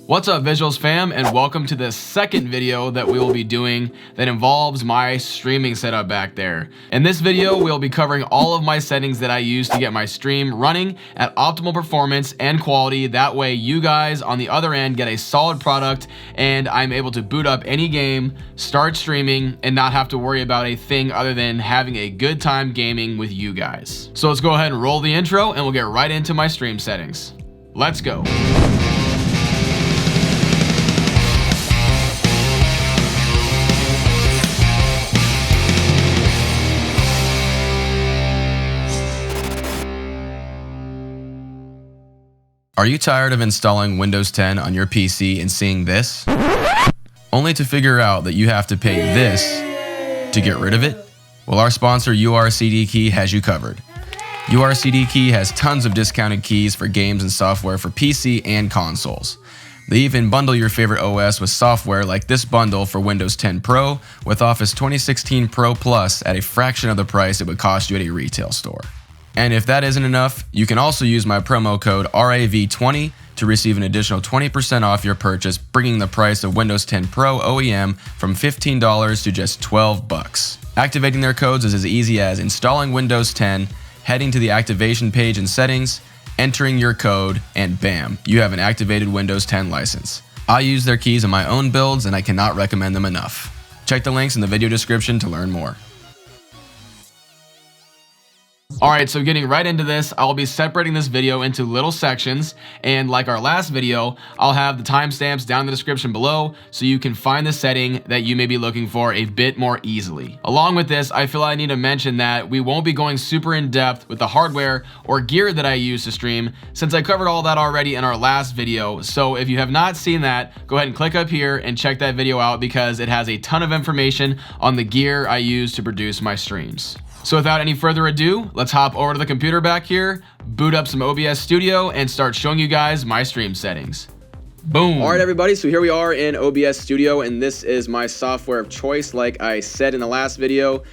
What's up Visuals fam, and welcome to the second video that we will be doing that involves my streaming setup back there. In this video, we'll be covering all of my settings that I use to get my stream running at optimal performance and quality. That way you guys on the other end get a solid product and I'm able to boot up any game, start streaming, and not have to worry about a thing other than having a good time gaming with you guys. So let's go ahead and roll the intro and we'll get right into my stream settings. Let's go. Are you tired of installing Windows 10 on your PC and seeing this? Only to figure out that you have to pay this to get rid of it? Well, our sponsor URCDKey has you covered. URCDKey has tons of discounted keys for games and software for PC and consoles. They even bundle your favorite OS with software like this bundle for Windows 10 Pro with Office 2016 Pro Plus at a fraction of the price it would cost you at a retail store. And if that isn't enough, you can also use my promo code RAV20 to receive an additional 20% off your purchase, bringing the price of Windows 10 Pro OEM from $15 to just $12. Activating their codes is as easy as installing Windows 10, heading to the activation page in settings, entering your code, and bam, you have an activated Windows 10 license. I use their keys in my own builds and I cannot recommend them enough. Check the links in the video description to learn more. Alright, so getting right into this, I'll be separating this video into little sections, and like our last video, I'll have the timestamps down in the description below so you can find the setting that you may be looking for a bit more easily. Along with this, I feel I need to mention that we won't be going super in depth with the hardware or gear that I use to stream, since I covered all that already in our last video. So if you have not seen that, go ahead and click up here and check that video out because it has a ton of information on the gear I use to produce my streams. So without any further ado, let's hop over to the computer back here, boot up some OBS Studio, and start showing you guys my stream settings. Boom. All right, everybody, so here we are in OBS Studio, and this is my software of choice, like I said in the last video.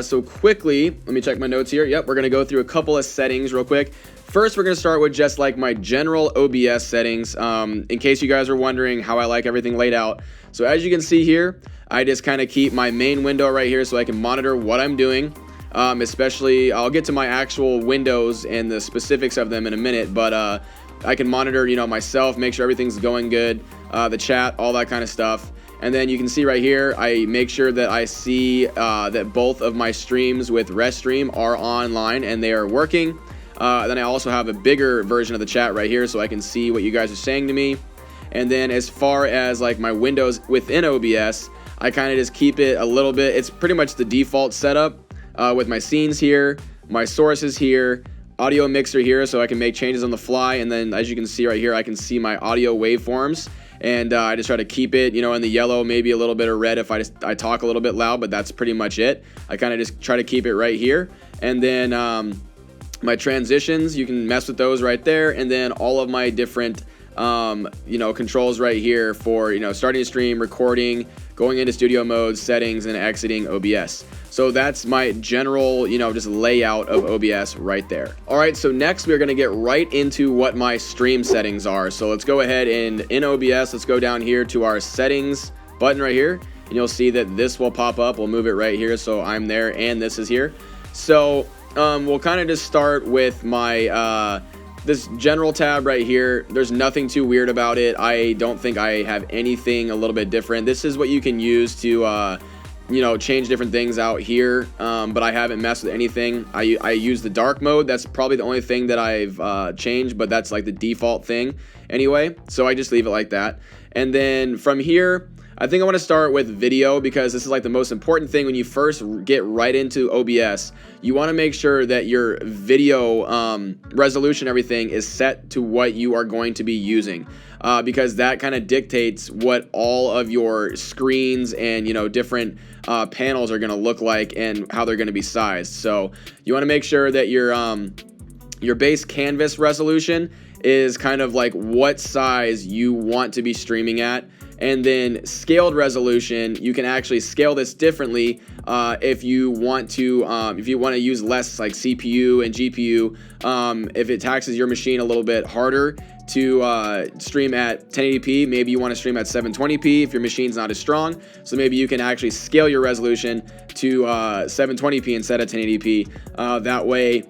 So quickly, let me check my notes here. Yep, we're gonna go through a couple of settings real quick. First, we're gonna start with just like my general OBS settings, in case you guys are wondering how I like everything laid out. So as you can see here, I just kind of keep my main window right here so I can monitor what I'm doing. Especially, I'll get to my actual windows and the specifics of them in a minute, but I can monitor, myself, make sure everything's going good, the chat, all that kind of stuff. And then you can see right here, I make sure that I see that both of my streams with Restream are online and they are working. Then I also have a bigger version of the chat right here so I can see what you guys are saying to me. And then as far as like my windows within OBS, I kind of just keep it a little bit, it's pretty much the default setup. With my scenes here, my sources here, audio mixer here so I can make changes on the fly, and then as you can see right here, I can see my audio waveforms, and I just try to keep it, in the yellow, maybe a little bit of red if I talk a little bit loud, but that's pretty much it. I kind of just try to keep it right here, and then my transitions, you can mess with those right there, and then all of my different controls right here for starting a stream, recording, going into studio mode, settings, and exiting OBS. So that's my general, just layout of OBS right there. All right, so next we're gonna get right into what my stream settings are. So let's go ahead and in OBS, let's go down here to our settings button right here, and you'll see that this will pop up. We'll move it right here so I'm there and this is here. So we'll kind of just start with my this general tab right here. There's nothing too weird about it. I don't think I have anything a little bit different. This is what you can use to change different things out here, but I haven't messed with anything. I use the dark mode. That's probably the only thing that I've changed, but that's like the default thing anyway, so I just leave it like that. And then from here, I think I want to start with video because this is like the most important thing when you first get right into OBS. You want to make sure that your video resolution, everything is set to what you are going to be using, because that kind of dictates what all of your screens and different panels are going to look like and how they're going to be sized. So you want to make sure that your base canvas resolution is kind of like what size you want to be streaming at. And then scaled resolution, you can actually scale this differently if you want to use less like CPU and GPU, if it taxes your machine a little bit harder to stream at 1080p. Maybe you want to stream at 720p if your machine's not as strong. So maybe you can actually scale your resolution to 720p instead of 1080p. That way,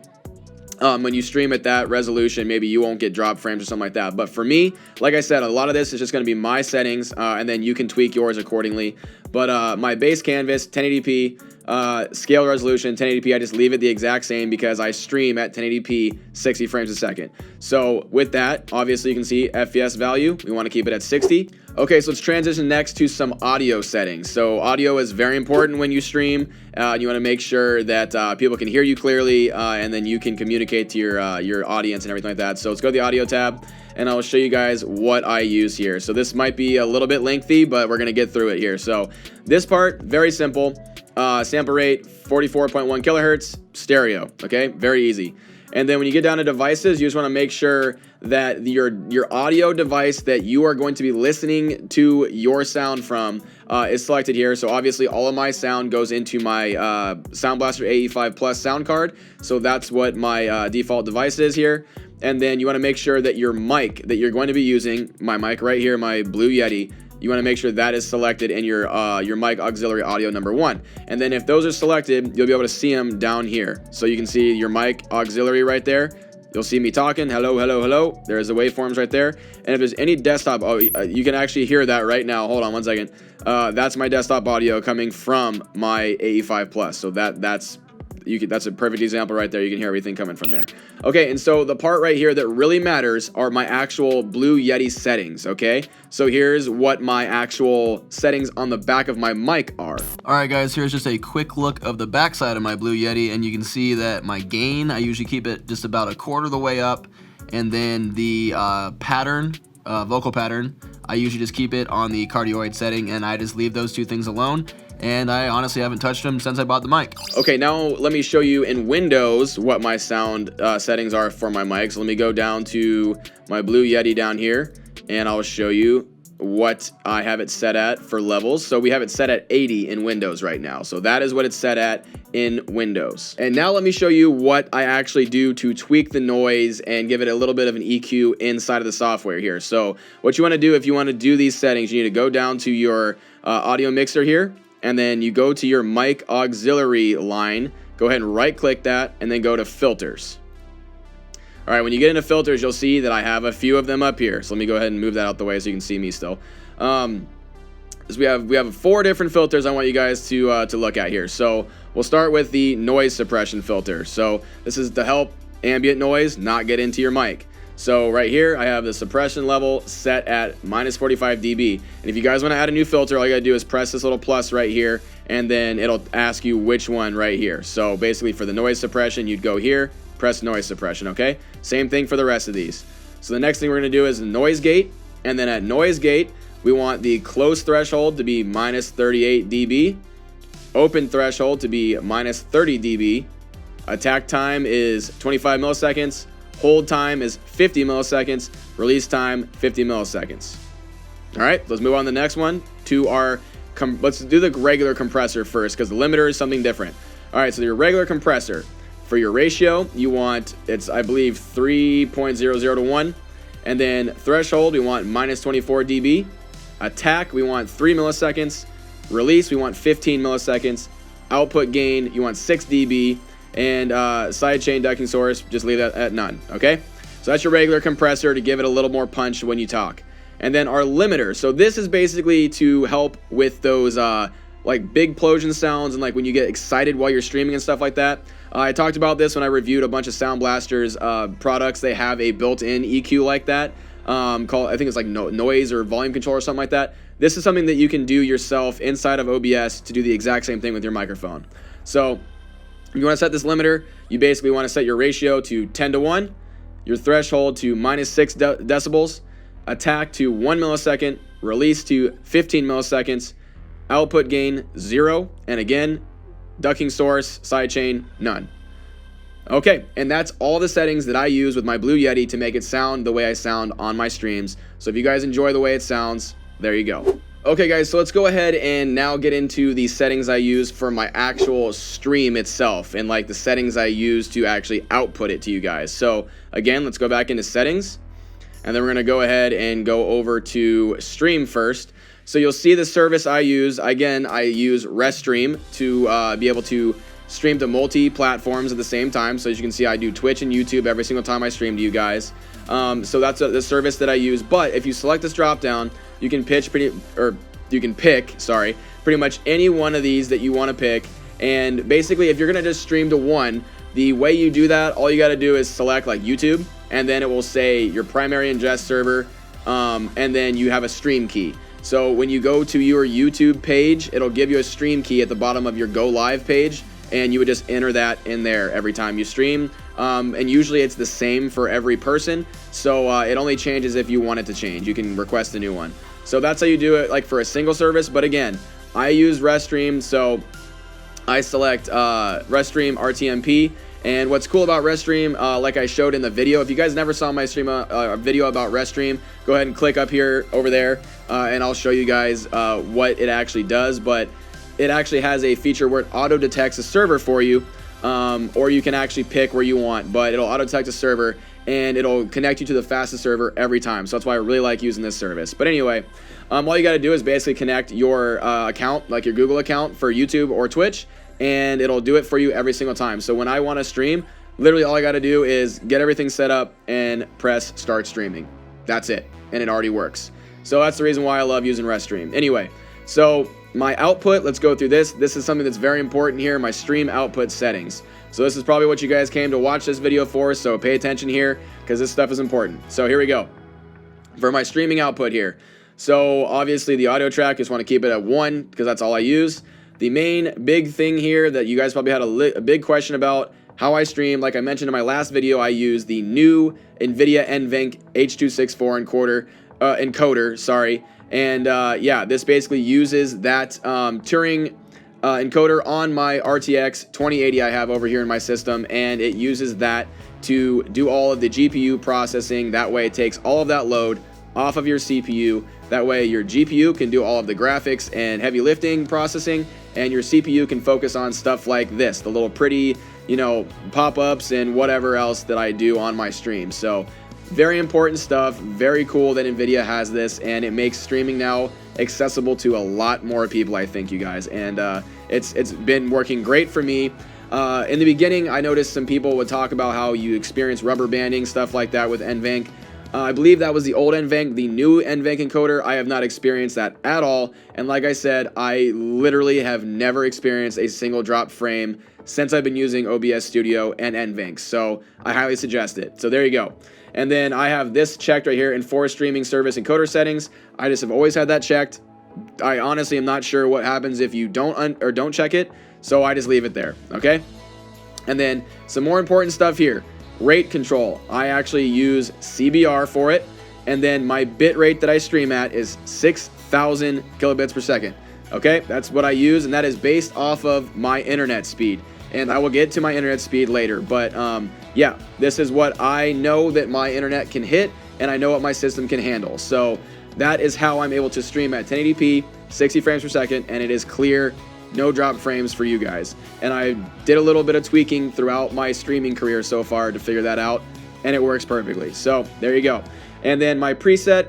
when you stream at that resolution, maybe you won't get drop frames or something like that. But for me, like I said, a lot of this is just going to be my settings, and then you can tweak yours accordingly. But my base canvas, 1080p, scale resolution, 1080p, I just leave it the exact same because I stream at 1080p, 60 frames a second. So with that, obviously you can see FPS value, we want to keep it at 60. Okay, so let's transition next to some audio settings. So audio is very important when you stream. You want to make sure that people can hear you clearly, and then you can communicate to your audience and everything like that. So let's go to the audio tab, and I'll show you guys what I use here. So this might be a little bit lengthy, but we're going to get through it here. So this part, very simple. Sample rate 44.1 kilohertz, stereo. Okay, very easy. And then when you get down to devices, you just want to make sure that your audio device that you are going to be listening to your sound from is selected here. So obviously all of my sound goes into my Sound Blaster AE5 Plus sound card. So that's what my default device is here. And then you want to make sure that your mic that you're going to be using, my mic right here, my Blue Yeti, you want to make sure that is selected in your mic auxiliary audio number 1. And then if those are selected, you'll be able to see them down here. So you can see your mic auxiliary right there. You'll see me talking, hello, hello, hello. There's the waveforms right there. And if there's any desktop, you can actually hear that right now. Hold on one second. That's my desktop audio coming from my AE5 Plus. So that's a perfect example right there. You can hear everything coming from there. Okay, and so the part right here that really matters are my actual Blue Yeti settings, okay? So here's what my actual settings on the back of my mic are. Alright guys, here's just a quick look of the back side of my Blue Yeti, and you can see that my gain, I usually keep it just about a quarter of the way up, and then the pattern, vocal pattern, I usually just keep it on the cardioid setting, and I just leave those two things alone. And I honestly haven't touched them since I bought the mic. Okay, now let me show you in Windows what my sound settings are for my mic. So let me go down to my Blue Yeti down here, and I'll show you what I have it set at for levels. So we have it set at 80 in Windows right now. So that is what it's set at in Windows. And now let me show you what I actually do to tweak the noise and give it a little bit of an EQ inside of the software here. So what you want to do if you want to do these settings, you need to go down to your audio mixer here, and then you go to your mic auxiliary line, go ahead and right click that, and then go to filters. All right, when you get into filters, you'll see that I have a few of them up here. So let me go ahead and move that out the way so you can see me still. So we have 4 different filters I want you guys to look at here. So we'll start with the noise suppression filter. So this is to help ambient noise not get into your mic. So right here, I have the suppression level set at -45 dB. And if you guys want to add a new filter, all you gotta do is press this little plus right here, and then it'll ask you which one right here. So basically for the noise suppression, you'd go here, press noise suppression, okay? Same thing for the rest of these. So the next thing we're gonna do is noise gate, and then at noise gate, we want the close threshold to be -38 dB, open threshold to be -30 dB, attack time is 25 milliseconds, hold time is 50 milliseconds, release time 50 milliseconds. All right, let's move on to the next one to our, let's do the regular compressor first because the limiter is something different. All right, so your regular compressor, for your ratio, you want, it's I believe 3.00 to 1, and then threshold, we want -24 dB, attack, we want 3 milliseconds, release, we want 15 milliseconds, output gain, you want 6 dB, and sidechain ducking source, just leave that at none, okay? So that's your regular compressor to give it a little more punch when you talk. And then our limiter, so this is basically to help with those like big plosion sounds and like when you get excited while you're streaming and stuff like that. I talked about this when I reviewed a bunch of Sound Blaster's products. They have a built-in EQ like that, called, I think it's like noise or volume control or something like that. This is something that you can do yourself inside of OBS to do the exact same thing with your microphone. So if you want to set this limiter, you basically want to set your ratio to 10 to 1, your threshold to -6 decibels, attack to 1 millisecond, release to 15 milliseconds, output gain 0, and again, ducking source, sidechain, none. Okay, and that's all the settings that I use with my Blue Yeti to make it sound the way I sound on my streams. So if you guys enjoy the way it sounds, there you go. Okay guys, so let's go ahead and now get into the settings I use for my actual stream itself and like the settings I use to actually output it to you guys. So again, let's go back into settings. and then we're gonna go ahead and go over to stream first. So you'll see the service I use. Again, I use Restream to be able to stream to multi-platforms at the same time. So as you can see, I do Twitch and YouTube every single time I stream to you guys. So that's the service that I use. But if you select this drop down, you can pick pretty much any one of these that you want to pick. And basically, if you're gonna just stream to one, the way you do that, all you got to do is select like YouTube, and then it will say your primary ingest server, and then you have a stream key. So when you go to your YouTube page, it'll give you a stream key at the bottom of your go live page, and you would just enter that in there every time you stream. And usually it's the same for every person, so it only changes if you want it to change. You can request a new one. So that's how you do it, like for a single service. But again, I use Restream, so I select Restream RTMP. And what's cool about Restream, like I showed in the video, if you guys never saw my video about Restream, go ahead and click up here over there, and I'll show you guys what it actually does. But it actually has a feature where it auto detects a server for you, or you can actually pick where you want, but it'll auto detect a server and it'll connect you to the fastest server every time. So that's why I really like using this service. But anyway, all you got to do is basically connect your account, like your Google account for YouTube or Twitch, and it'll do it for you every single time. So when I want to stream, literally all I got to do is get everything set up and press start streaming. That's it, and it already works. So that's the reason why I love using Restream. Anyway, so my output, let's go through this. This is something that's very important here, my stream output settings. So this is probably what you guys came to watch this video for, so pay attention here because this stuff is important. So here we go. For my streaming output here. So obviously the audio track, just want to keep it at 1 because that's all I use. The main big thing here that you guys probably had a big question about, how I stream, like I mentioned in my last video, I use the new NVIDIA NVENC H.264 encoder, and yeah, this basically uses that Turing encoder on my RTX 2080 I have over here in my system, and it uses that to do all of the GPU processing. That way it takes all of that load off of your CPU. That way your GPU can do all of the graphics and heavy lifting processing, and your CPU can focus on stuff like this, the little pretty, you know, pop-ups and whatever else that I do on my stream. So very important stuff. Very cool that NVIDIA has this, and it makes streaming now accessible to a lot more people, I think, you guys. And it's been working great for me. In the beginning, I noticed some people would talk about how you experience rubber banding, stuff like that with NVENC. I believe that was the old NVENC. The new NVENC encoder, I have not experienced that at all. And like I said, I literally have never experienced a single drop frame since I've been using OBS Studio and NVENC. So I highly suggest it. So there you go. And then I have this checked right here, Enforce Streaming Service Encoder Settings. I just have always had that checked. I honestly am not sure what happens if you don't check it, so I just leave it there, okay? And then some more important stuff here. Rate control. I actually use CBR for it, and then my bit rate that I stream at is 6,000 kilobits per second. Okay, that's what I use, and that is based off of my internet speed. And I will get to my internet speed later, but yeah, this is what I know that my internet can hit, and I know what my system can handle. So that is how I'm able to stream at 1080p, 60 frames per second, and it is clear, no drop frames for you guys. And I did a little bit of tweaking throughout my streaming career so far to figure that out, and it works perfectly. So there you go. And then my preset,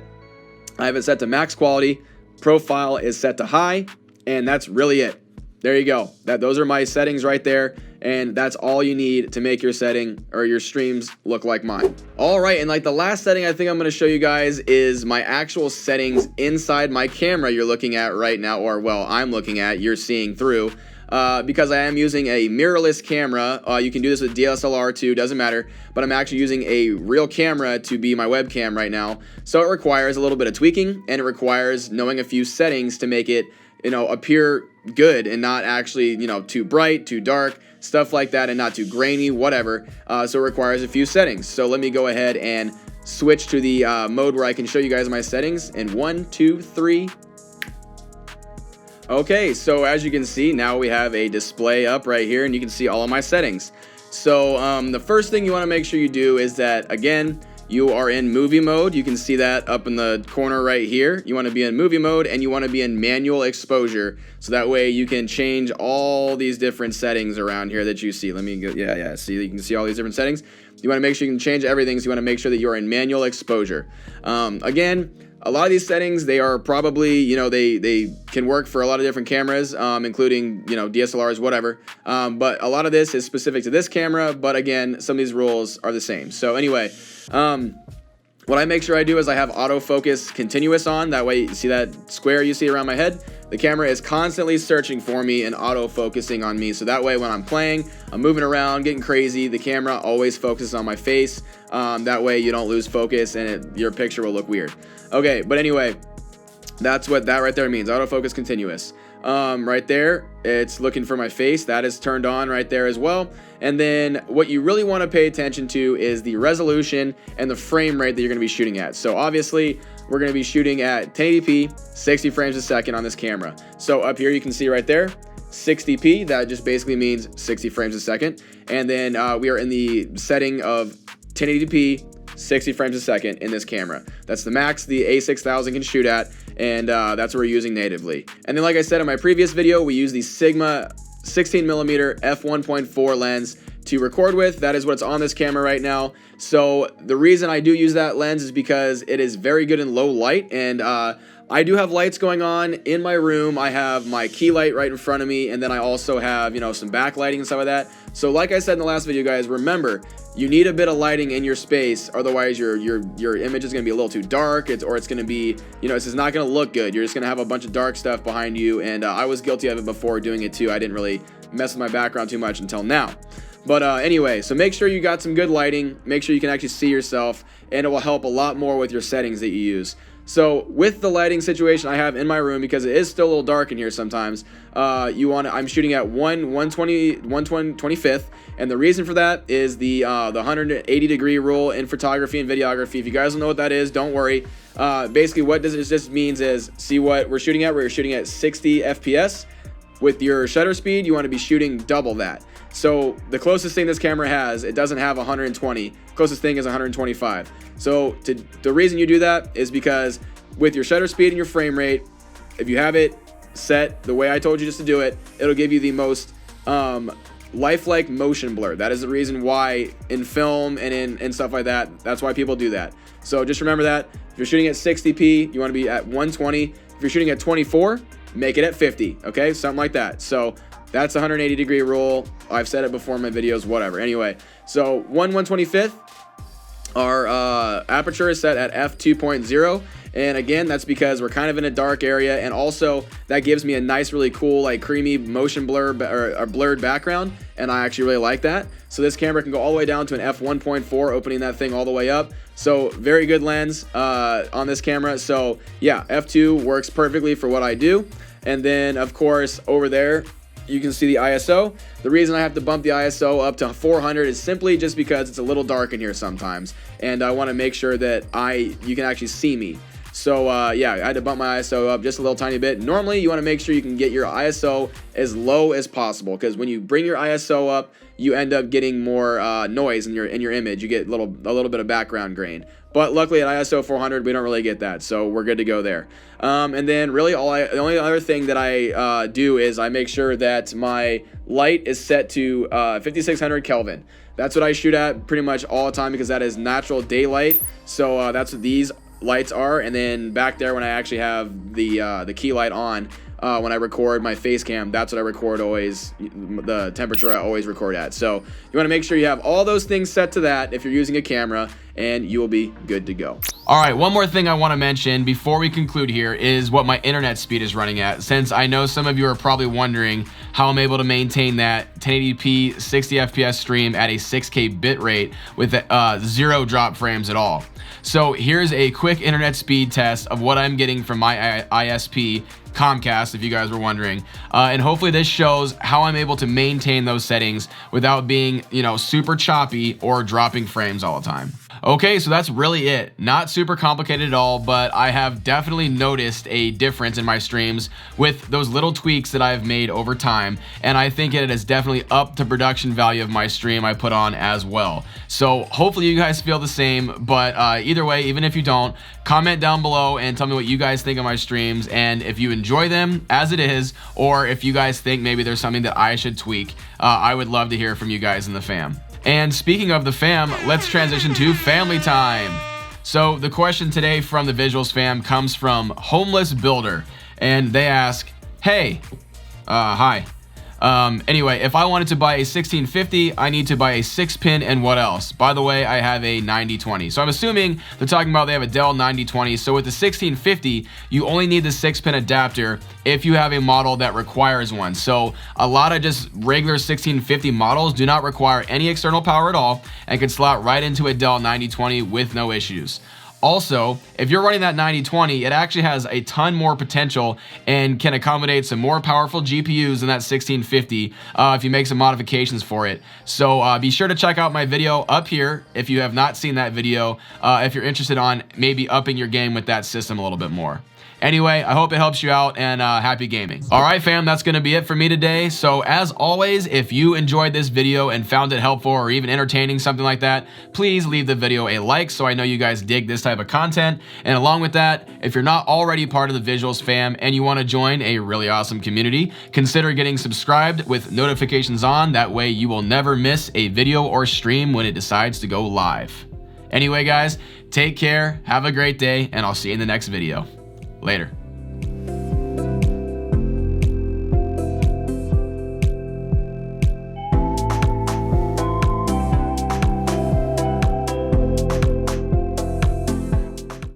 I have it set to max quality, profile is set to high, and that's really it. There you go. Those are my settings right there, and that's all you need to make your setting or your streams look like mine. All right, and like the last setting I think I'm going to show you guys is my actual settings inside my camera you're looking at right now, or well, I'm looking at, you're seeing through, because I am using a mirrorless camera. You can do this with DSLR too, doesn't matter, but I'm actually using a real camera to be my webcam right now. So it requires a little bit of tweaking, and it requires knowing a few settings to make it, you know, appear good and not actually, you know, too bright, too dark, stuff like that, and not too grainy, whatever. So it requires a few settings. So let me go ahead and switch to the mode where I can show you guys my settings in 1, 2, 3. Okay, so as you can see, now we have a display up right here, and you can see all of my settings. So the first thing you want to make sure you do is that, again, you are in movie mode. You can see that up in the corner right here. You want to be in movie mode, and you want to be in manual exposure, so that way you can change all these different settings around here that you see. Let me go, yeah, see, you can see all these different settings. You want to make sure you can change everything, so you want to make sure that you're in manual exposure. Again, a lot of these settings, they are probably, you know, they can work for a lot of different cameras, including, you know, DSLRs, whatever. But a lot of this is specific to this camera, but again, some of these rules are the same. So anyway, what I make sure I do is I have autofocus continuous on. That way, you see that square you see around my head? The camera is constantly searching for me and auto-focusing on me. So that way, when I'm playing, I'm moving around, getting crazy, the camera always focuses on my face. That way, you don't lose focus and your picture will look weird. Okay, but anyway, that's what that right there means, autofocus continuous. Right there, it's looking for my face. That is turned on right there as well. And then what you really want to pay attention to is the resolution and the frame rate that you're going to be shooting at. So obviously, we're going to be shooting at 1080p, 60 frames a second on this camera. So up here, you can see right there, 60p. That just basically means 60 frames a second. And then we are in the setting of 1080p, 60 frames a second in this camera. That's the max the A6000 can shoot at, and that's what we're using natively. And then, like I said in my previous video, we use the Sigma 16mm f1.4 lens to record with. That is what's on this camera right now. So the reason I do use that lens is because it is very good in low light, and I do have lights going on in my room. I have my key light right in front of me, and then I also have, you know, some backlighting and stuff like that. So like I said in the last video, guys, remember, you need a bit of lighting in your space, otherwise your image is going to be a little too dark, or it's going to be, you know, it's just not going to look good. You're just going to have a bunch of dark stuff behind you, and I was guilty of it before doing it too. I didn't really mess with my background too much until now. But anyway, so make sure you got some good lighting, make sure you can actually see yourself, and it will help a lot more with your settings that you use. So with the lighting situation I have in my room, because it is still a little dark in here sometimes, I'm shooting at 1/25th, and the reason for that is the 180 degree rule in photography and videography. If you guys don't know what that is, don't worry. Basically what this just means is, see what we're shooting at? We're shooting at 60 FPS. With your shutter speed, you want to be shooting double that. So the closest thing this camera has, it doesn't have 120. Closest thing is 125. So the reason you do that is because with your shutter speed and your frame rate, if you have it set the way I told you just to do it, it'll give you the most lifelike motion blur. That is the reason why in film and in stuff like that, that's why people do that. So just remember that. If you're shooting at 60p, you want to be at 120. If you're shooting at 24, make it at 50, okay? Something like that. So that's a 180 degree rule. I've said it before in my videos, whatever. Anyway, so 1/125th, our aperture is set at f2.0. And again, that's because we're kind of in a dark area, and also that gives me a nice, really cool, like creamy motion blur or a blurred background, and I actually really like that. So this camera can go all the way down to an f1.4, opening that thing all the way up. So very good lens on this camera. So yeah, f2 works perfectly for what I do. And then of course over there, you can see the ISO. The reason I have to bump the ISO up to 400 is simply just because it's a little dark in here sometimes, and I want to make sure that you can actually see me. So yeah, I had to bump my ISO up just a little tiny bit. Normally, you want to make sure you can get your ISO as low as possible, because when you bring your ISO up, you end up getting more noise in your image. You get a little bit of background grain. But luckily at ISO 400, we don't really get that, so we're good to go there. And then really the only other thing that I do is I make sure that my light is set to 5600 Kelvin. That's what I shoot at pretty much all the time, because that is natural daylight. So that's what these lights are. And then back there, when I actually have the key light on, when I record my face cam, that's what I record always, the temperature I always record at. So you want to make sure you have all those things set to that if you're using a camera, and you will be good to go. All right, one more thing I want to mention before we conclude here is what my internet speed is running at, since I know some of you are probably wondering how I'm able to maintain that 1080p 60 FPS stream at a 6K bit rate with 0 drop frames at all. So here's a quick internet speed test of what I'm getting from my ISP, Comcast, if you guys were wondering, and hopefully this shows how I'm able to maintain those settings without being, you know, super choppy or dropping frames all the time. Okay, so that's really it. Not super complicated at all, but I have definitely noticed a difference in my streams with those little tweaks that I've made over time, and I think it has definitely upped the production value of my stream I put on as well. So hopefully you guys feel the same, but either way, even if you don't, comment down below and tell me what you guys think of my streams, and if you enjoy them as it is, or if you guys think maybe there's something that I should tweak. I would love to hear from you guys in the fam. And speaking of the fam, let's transition to family time. So the question today from the Visuals fam comes from Homeless Builder, and they ask, hey, hi. Anyway, if I wanted to buy a 1650, I need to buy a 6-pin and what else? By the way, I have a 9020. So I'm assuming they're talking about they have a Dell 9020. So with the 1650, you only need the 6-pin adapter if you have a model that requires one. So a lot of just regular 1650 models do not require any external power at all and can slot right into a Dell 9020 with no issues. Also, if you're running that 9020, it actually has a ton more potential and can accommodate some more powerful GPUs than that 1650 if you make some modifications for it. So be sure to check out my video up here if you have not seen that video, if you're interested on maybe upping your game with that system a little bit more. Anyway, I hope it helps you out, and happy gaming. All right, fam, that's gonna be it for me today. So as always, if you enjoyed this video and found it helpful or even entertaining, something like that, please leave the video a like so I know you guys dig this type of content. And along with that, if you're not already part of the Visuals fam and you wanna join a really awesome community, consider getting subscribed with notifications on. That way you will never miss a video or stream when it decides to go live. Anyway, guys, take care, have a great day, and I'll see you in the next video. Later.